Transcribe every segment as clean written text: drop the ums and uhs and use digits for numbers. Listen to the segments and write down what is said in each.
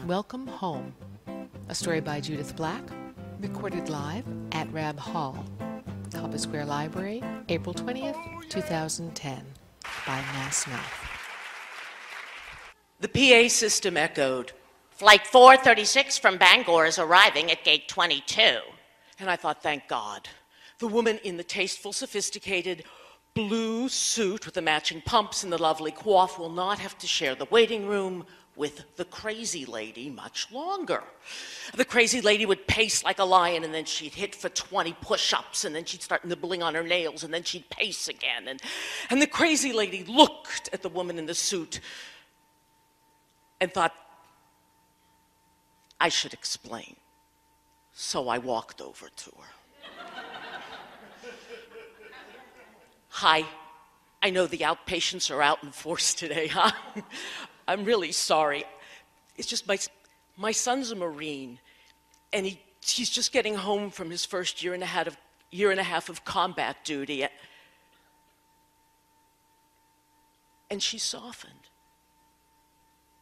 Welcome Home, a story by Judith Black, recorded live at Rab Hall, Cobble Square Library, April 20th, 2010, by massmouth. The PA system echoed, "Flight 436 from Bangor is arriving at gate 22. and I thought, thank God. The woman in the tasteful, sophisticated blue suit with the matching pumps and the lovely coif will not have to share the waiting room with the crazy lady much longer. The crazy lady would pace like a lion, and then she'd hit for 20 push-ups, and then she'd start nibbling on her nails, and then she'd pace again. And the crazy lady looked at the woman in the suit and thought, I should explain. So I walked over to her. Hi, I know the outpatients are out in force today, huh? I'm really sorry. It's just my son's a Marine, and he's just getting home from his first year and a half of combat duty. And she softened.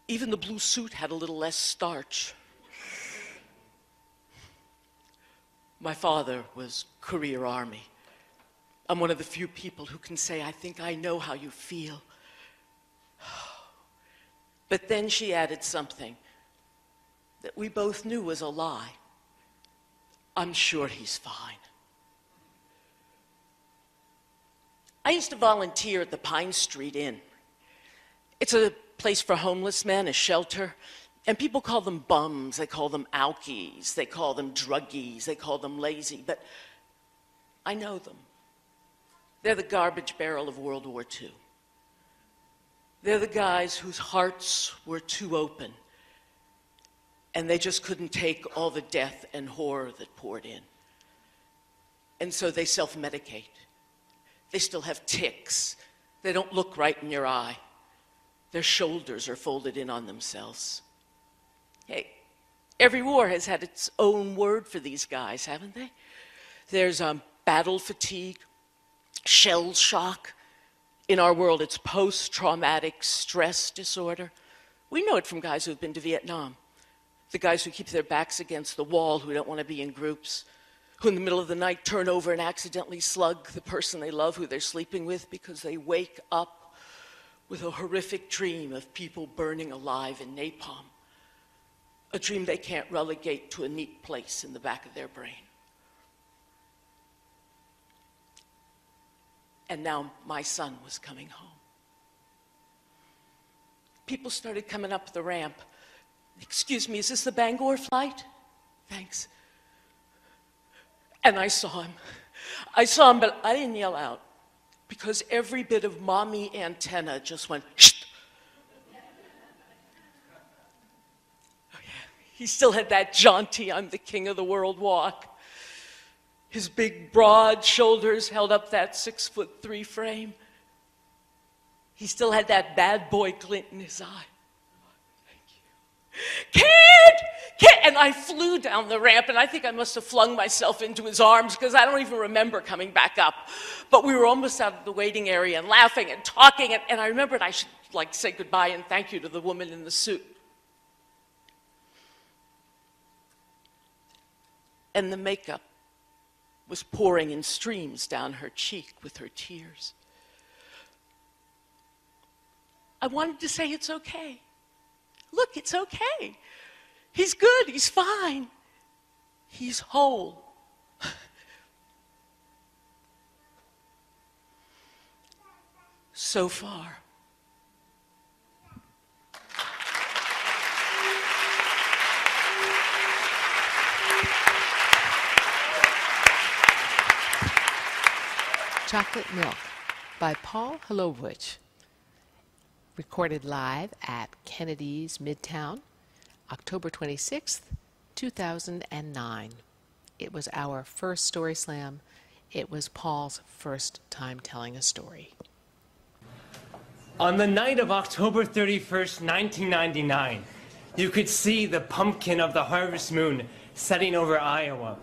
Even the blue suit had a little less starch. My father was career Army. I'm one of the few people who can say, I think I know how you feel. But then she added something that we both knew was a lie. I'm sure he's fine. I used to volunteer at the Pine Street Inn. It's a place for homeless men, a shelter, and people call them bums, they call them alkies, they call them druggies, they call them lazy, but I know them. They're the garbage barrel of World War II. They're the guys whose hearts were too open, and they just couldn't take all the death and horror that poured in. And so they self-medicate. They still have tics. They don't look right in your eye. Their shoulders are folded in on themselves. Hey, every war has had its own word for these guys, haven't they? There's battle fatigue, shell shock. In our world, it's post-traumatic stress disorder. We know it from guys who've been to Vietnam. The guys who keep their backs against the wall, who don't want to be in groups, who in the middle of the night turn over and accidentally slug the person they love who they're sleeping with because they wake up with a horrific dream of people burning alive in napalm. A dream they can't relegate to a neat place in the back of their brain. And now my son was coming home. People started coming up the ramp. Excuse me, is this the Bangor flight? Thanks. And I saw him. I saw him, but I didn't yell out because every bit of mommy antenna just went, shh. Oh, yeah. He still had that jaunty, I'm the king of the world walk. His big, broad shoulders held up that 6'3" frame. He still had that bad boy glint in his eye. Thank you. Kid! And I flew down the ramp, and I think I must have flung myself into his arms because I don't even remember coming back up. But we were almost out of the waiting area and laughing and talking, and I remembered I should say goodbye and thank you to the woman in the suit. And the makeup was pouring in streams down her cheek with her tears. I wanted to say, it's okay. Look, it's okay. He's good, he's fine. He's whole. So far. Chocolate Milk by Paul Hilowich. Recorded live at Kennedy's Midtown, October 26th, 2009. It was our first Story Slam. It was Paul's first time telling a story. On the night of October 31st, 1999, you could see the pumpkin of the harvest moon setting over Iowa.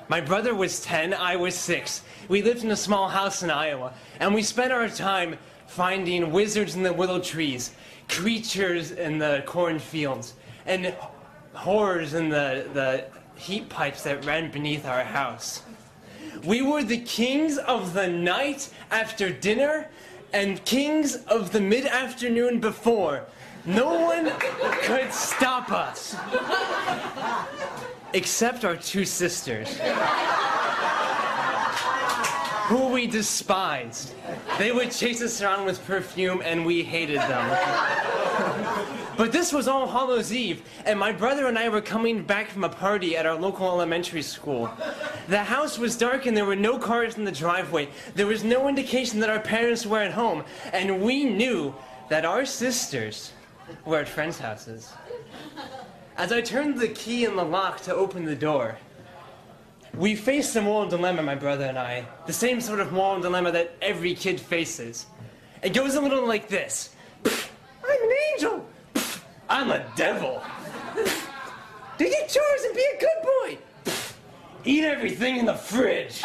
My brother was 10, I was 6. We lived in a small house in Iowa, and we spent our time finding wizards in the willow trees, creatures in the cornfields, and horrors in the heat pipes that ran beneath our house. We were the kings of the night after dinner and kings of the mid-afternoon before. No one could stop us. Except our two sisters, who we despised. They would chase us around with perfume and we hated them. But this was All Hallows Eve, and my brother and I were coming back from a party at our local elementary school. The house was dark and there were no cars in the driveway. There was no indication that our parents were at home, and we knew that our sisters were at friends' houses. As I turned the key in the lock to open the door, we faced a moral dilemma, my brother and I. The same sort of moral dilemma that every kid faces. It goes a little like this. I'm an angel. I'm a devil. Do your chores and be a good boy. Eat everything in the fridge.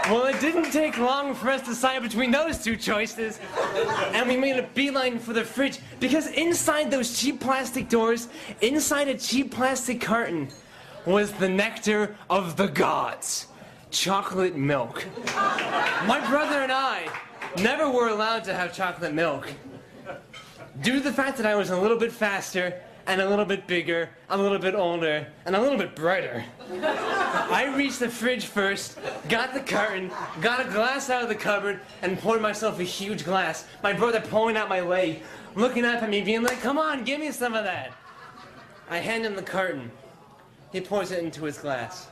Well, it didn't take long for us to decide between those two choices, and we made a beeline for the fridge, because inside those cheap plastic doors, inside a cheap plastic carton, was the nectar of the gods, chocolate milk. My brother and I never were allowed to have chocolate milk, due to the fact that I was a little bit faster, and a little bit bigger, a little bit older, and a little bit brighter. I reached the fridge first, got the carton, got a glass out of the cupboard, and poured myself a huge glass. My brother pulling out my leg, looking up at me, being like, come on, give me some of that. I hand him the carton. He pours it into his glass.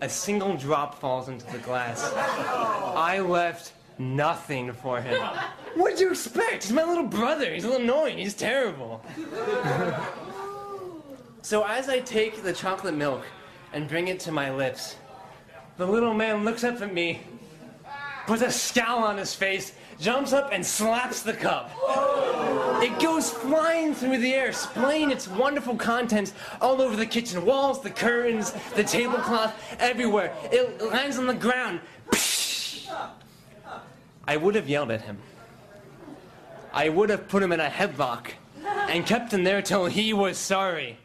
A single drop falls into the glass. I left nothing for him. What'd you expect? He's my little brother. He's a little annoying. He's terrible. So as I take the chocolate milk and bring it to my lips, the little man looks up at me, puts a scowl on his face, jumps up and slaps the cup. It goes flying through the air, splaying its wonderful contents all over the kitchen walls, the curtains, the tablecloth, everywhere. It lands on the ground. I would have yelled at him. I would have put him in a headlock and kept him there till he was sorry.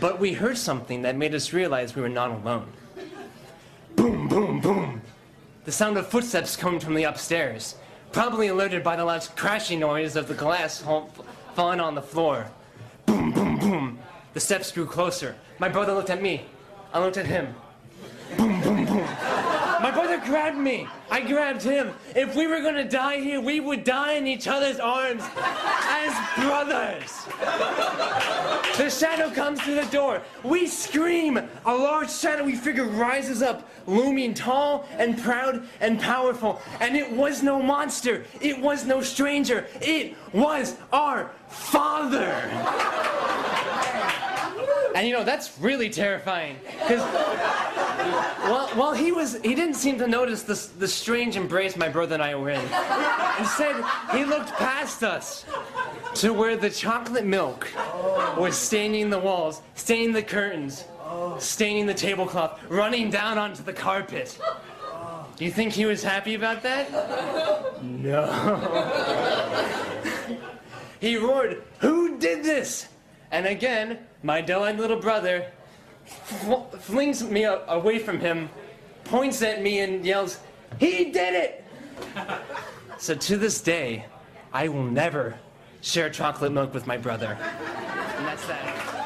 But we heard something that made us realize we were not alone. Boom, boom, boom. The sound of footsteps coming from the upstairs, probably alerted by the loud crashing noise of the glass falling on the floor. Boom, boom, boom. The steps grew closer. My brother looked at me. I looked at him. Boom, boom, boom. My brother grabbed me. I grabbed him. If we were gonna die here, we would die in each other's arms as brothers. The shadow comes through the door. We scream. A large shadowy figure rises up, looming tall and proud and powerful. And it was no monster. It was no stranger. It was our father. And you know, that's really terrifying. Because while he didn't seem to notice the strange embrace my brother and I were in. Instead, he looked past us to where the chocolate milk was staining the walls, staining the curtains, staining the tablecloth, running down onto the carpet. Do you think he was happy about that? No. He roared, "Who did this?" And again, my dull-eyed little brother flings me away from him, points at me and yells, "He did it!" So to this day, I will never share chocolate milk with my brother. And that's that.